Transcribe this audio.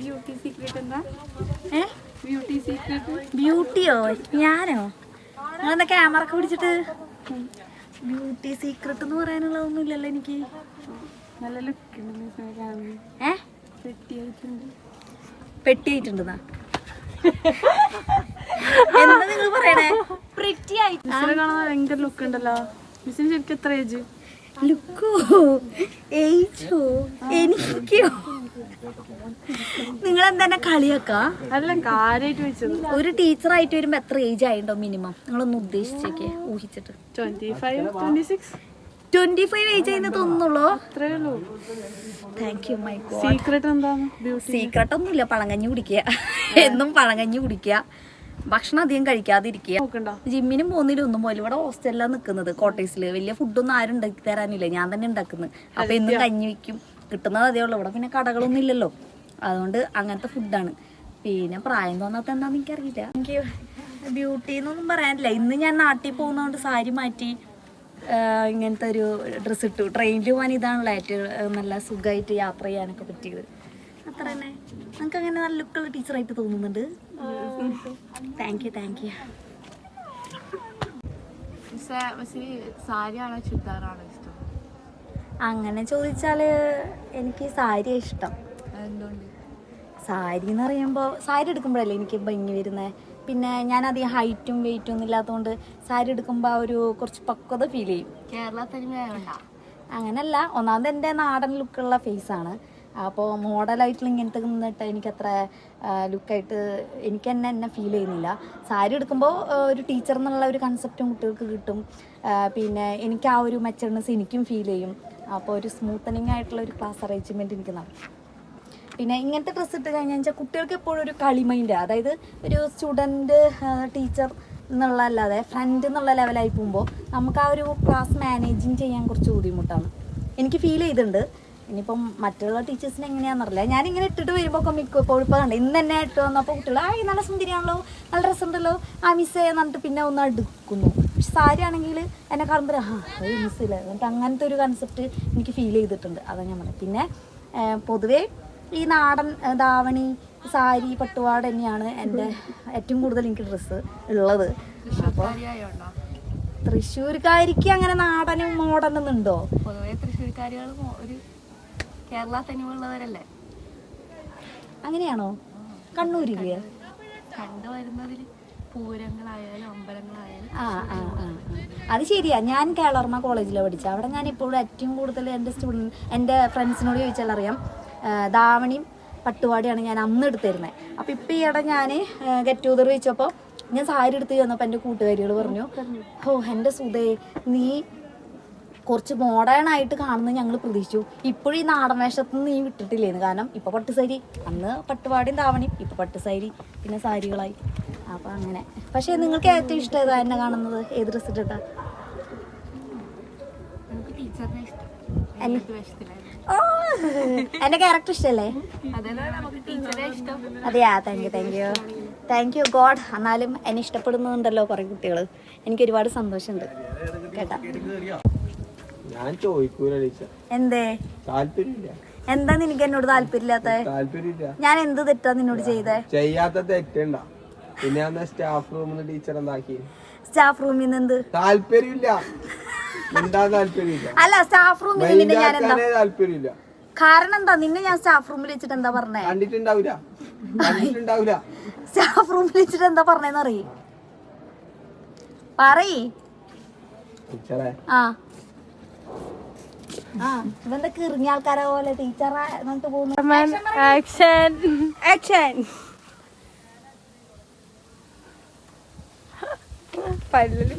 Beauty secret എന്താ? Beauty secret ബ്യൂട്ടിയോ? ഞാനോ? നിങ്ങളെന്താ ക്യാമറ ഒക്കെ പിടിച്ചിട്ട്? ബ്യൂട്ടി സീക്രട്ട് എന്ന് പറയാനുള്ളതൊന്നും ഇല്ലല്ലോ എനിക്ക്. നല്ല ലുക്ക് ഉണ്ട്. പെട്ടിയായിട്ടുണ്ടെന്നാ എന്താ നിങ്ങൾ പറയണേ? പ്രിറ്റി ആയിട്ട് കാണാൻ ഭയങ്കര ലുക്ക് ഉണ്ടല്ലോ. മിസ്സിന് ശരിക്കും എത്ര ഏജ്? ലുക്കോ ഏജോ എനിക്കോ? നിങ്ങൾ എന്താ കളിയാക്കാ? അല്ല കാര്യമായിട്ട് വെച്ചത്. ഒരു ടീച്ചറായിട്ട് വരുമ്പോ എത്ര ഏജ് ആയിട്ടോ മിനിമം? നിങ്ങളൊന്ന് ഉദ്ദേശിച്ചേക്കെ ഊഹിച്ചിട്ട്. 25, 26. 25 ഏജ് ആയെന്ന് തോന്നുന്നുള്ളൂ. അത്രേ ഉള്ളൂ. Thank you my God. Secret എന്താണ്? സീക്രട്ട് ഒന്നുമില്ല, പഴങ്കഞ്ഞി കുടിക്കുക. എന്നും പഴങ്കഞ്ഞി കുടിക്കുക, ഭക്ഷണം അധികം കഴിക്കാതിരിക്കുക. ജിമ്മിനും പോകുന്നതിലും ഒന്നും പോലും. ഇവിടെ ഹോസ്റ്റലിലാണ് നിൽക്കുന്നത്, കോട്ടേഴ്സിൽ. വലിയ ഫുഡൊന്നും ആരും ഉണ്ടാക്കി തരാനില്ല, ഞാൻ തന്നെ ഉണ്ടാക്കുന്നത്. അപ്പൊ എന്നും കഞ്ഞി വയ്ക്കും, കിട്ടുന്നത് അതേ ഉള്ളൂ. ഇവിടെ പിന്നെ കടകളൊന്നും ഇല്ലല്ലോ, അതുകൊണ്ട് അങ്ങനത്തെ ഫുഡാണ്. പിന്നെ പ്രായം തോന്നാത്ത എന്താന്ന് എനിക്കറിയില്ല. എനിക്ക് ബ്യൂട്ടി എന്നൊന്നും പറയാനില്ല. ഇന്ന് ഞാൻ നാട്ടിൽ പോകുന്നതുകൊണ്ട് സാരി മാറ്റി ഇങ്ങനത്തെ ഒരു ഡ്രസ്സ് ഇട്ടു. ട്രെയിനിൽ പോകാൻ ഇതാണല്ലോ ഏറ്റവും നല്ല സുഖമായിട്ട് യാത്ര ചെയ്യാനൊക്കെ പറ്റിയത്. അത്ര തന്നെ. നിങ്ങൾക്ക് അങ്ങനെ നല്ല ലുക്കുള്ള ടീച്ചറായിട്ട് തോന്നുന്നുണ്ട്. Thank you. സാരിയാണോ ചുരിദാറാണോ ഇഷ്ടം? അങ്ങനെ ചോദിച്ചാല് എനിക്ക് സാരിയാണ് ഇഷ്ടം. സാരി എന്ന് പറയുമ്പോൾ സാരി എടുക്കുമ്പോഴല്ലേ എനിക്ക് ഭംഗി വരുന്നത്. പിന്നെ ഞാൻ അധികം ഹൈറ്റും വെയിറ്റും ഒന്നും ഇല്ലാത്തതുകൊണ്ട് സാരി എടുക്കുമ്പോൾ ആ ഒരു കുറച്ച് പക്വത ഫീൽ ചെയ്യും. കേരള തനിമ അങ്ങനല്ല, ഒന്നാമത് എൻ്റെ നാടൻ ലുക്കുള്ള ഫേസാണ്. അപ്പോൾ മോഡലായിട്ടുള്ള ഇങ്ങനത്തെ നിന്നിട്ട് എനിക്കത്ര ലുക്കായിട്ട് എനിക്ക് എന്നെ ഫീൽ ചെയ്യുന്നില്ല. സാരി എടുക്കുമ്പോൾ ഒരു ടീച്ചർ എന്നുള്ള ഒരു കൺസെപ്റ്റും കുട്ടികൾക്ക് കിട്ടും. പിന്നെ എനിക്ക് ആ ഒരു മെച്ചർനെസ് എനിക്കും ഫീൽ ചെയ്യും. അപ്പോൾ ഒരു സ്മൂത്തനിങ് ആയിട്ടുള്ള ഒരു ക്ലാസ് അറേഞ്ച്മെൻറ്റ് എനിക്ക് നടക്കും. പിന്നെ ഇങ്ങനത്തെ ഡ്രസ്സ് ഇട്ട് കഴിഞ്ഞാൽ വെച്ചാൽ കുട്ടികൾക്ക് എപ്പോഴും ഒരു കളി മൈൻഡ്, അതായത് ഒരു സ്റ്റുഡൻറ്റ് ടീച്ചർ എന്നുള്ള അല്ലാതെ ഫ്രണ്ട് എന്നുള്ള ലെവലായി പോകുമ്പോൾ നമുക്ക് ആ ഒരു ക്ലാസ് മാനേജിങ് ചെയ്യാൻ കുറച്ച് ബുദ്ധിമുട്ടാണ്. എനിക്ക് ഫീൽ ചെയ്തിട്ടുണ്ട്. ഇനിയിപ്പം മറ്റുള്ള ടീച്ചേഴ്സിന് എങ്ങനെയാണെന്നറിയില്ല. ഞാനിങ്ങനെ ഇട്ടിട്ട് വരുമ്പോൾ മിക്കപ്പോഴും ഇപ്പോൾ കണ്ടേ ഇന്ന് തന്നെ ഇട്ട് വന്നപ്പോൾ കുട്ടികൾ നല്ല സുന്ദരിയാണല്ലോ, നല്ല രസമുണ്ടല്ലോ, മിസ് ചെയ്യാന്നിട്ട് പിന്നെ ഒന്ന് അടുക്കുന്നു. പക്ഷെ സാരി ആണെങ്കിൽ എന്നെ കാണുമ്പോൾ മിസ്സില്ല, എന്നിട്ട് അങ്ങനത്തെ ഒരു കൺസെപ്റ്റ് എനിക്ക് ഫീൽ ചെയ്തിട്ടുണ്ട്. അതാണ് ഞാൻ പറഞ്ഞത്. പിന്നെ പൊതുവേ ഈ നാടൻ ധാവണി, സാരി, പട്ടുപാട് തന്നെയാണ് എൻ്റെ ഏറ്റവും കൂടുതൽ എനിക്ക് ഡ്രസ്സ് ഉള്ളത്. അപ്പോൾ തൃശ്ശൂർക്കാരിക്ക് അങ്ങനെ നാടനും മോഡനും ഉണ്ടോ? പൊതുവെ തൃശ്ശൂർക്കാരികൾ ഒരു കേരള തനിമയുള്ളവരല്ലേ? അങ്ങനെയാണോ? കണ്ണൂരില്ലേ കണ്ടുവരുന്നതിൽ പൂരങ്ങളായാലും അമ്പലങ്ങളായാലും. അത് ശരിയാ. ഞാൻ കേളർമ കോളേജിലാണ് പഠിച്ചത്. അവിടെ ഞാൻ ഇപ്പോഴും ഏറ്റവും കൂടുതൽ എൻ്റെ ഫ്രണ്ട്സിനോട് ചോദിച്ചാൽ അറിയാം, ധാവണിയും പട്ടുപാടിയാണ് ഞാൻ അന്ന് എടുത്തിരുന്നത്. അപ്പോൾ ഇപ്പം ഈയിടെ ഞാൻ ഗെറ്റ് ടുഗദർ വെച്ചപ്പോൾ ഞാൻ സാരി എടുത്ത് ചെന്നപ്പോൾ എൻ്റെ കൂട്ടുകാരികൾ പറഞ്ഞു, എൻ്റെ സുധേ നീ കുറച്ച് മോഡേൺ ആയിട്ട് കാണുന്നത് ഞങ്ങൾ പ്രതീക്ഷിച്ചു, ഇപ്പോഴും ഈ നാടൻ വേഷത്തിൽ നിന്ന് നീ വിട്ടിട്ടില്ലേന്ന്. കാരണം ഇപ്പോൾ പട്ടുസാരി, അന്ന് പട്ടുപാടിയും ധാവണിയും, ഇപ്പോൾ പട്ടുസാരി, പിന്നെ സാരികളായി. അപ്പോൾ അങ്ങനെ. പക്ഷേ നിങ്ങൾക്ക് ഏറ്റവും ഇഷ്ടം ഏതാ എന്നെ കാണുന്നത്? ഏത് ഡ്രസ്സ് ഇട്ടിട്ടാ? എന്റെ ക്യാരക്ടർ ഇഷ്ടല്ലേ? അതെയാ, താങ്ക് യു ഗോഡ്. എന്നാലും എന്നെ ഇഷ്ടപ്പെടുന്നുണ്ടല്ലോ കുറെ കുട്ടികൾ. എനിക്ക് ഒരുപാട് സന്തോഷമുണ്ട് കേട്ടാ. എന്തേ? എന്താ നിനക്ക് എന്നോട് താല്പര്യമില്ലാത്ത? ഞാൻ എന്ത് തെറ്റാ നിന്നോട് ചെയ്തേ? ചെയ്യാത്ത തെറ്റണ്ട. പിന്നെ സ്റ്റാഫ് റൂമിൽ ടീച്ചർ എന്താക്കി? സ്റ്റാഫ് റൂമിൽ നിന്ന് എന്ത് താല്പര്യമില്ല? അല്ല, സ്റ്റാഫ് റൂമിൽ നിന്നെ ഞാൻ എന്താ താല്പര്യമില്ല? കാരണം എന്താ? നിന്നെ ഞാൻ സ്റ്റാഫ് റൂമിൽ വെച്ചിട്ട് എന്താ പറഞ്ഞേ? കണ്ടിട്ടുണ്ടാവില്ല. സ്റ്റാഫ് റൂമിൽ വെച്ചിട്ട് എന്താ പറഞ്ഞേന്ന് അറിയ? പറയ്. ഇവന്താ കിറിഞ്ഞ ആൾക്കാരെ പോലെ ടീച്ചറാ എന്നിട്ട് പോകുന്നു. പല്ലിൽ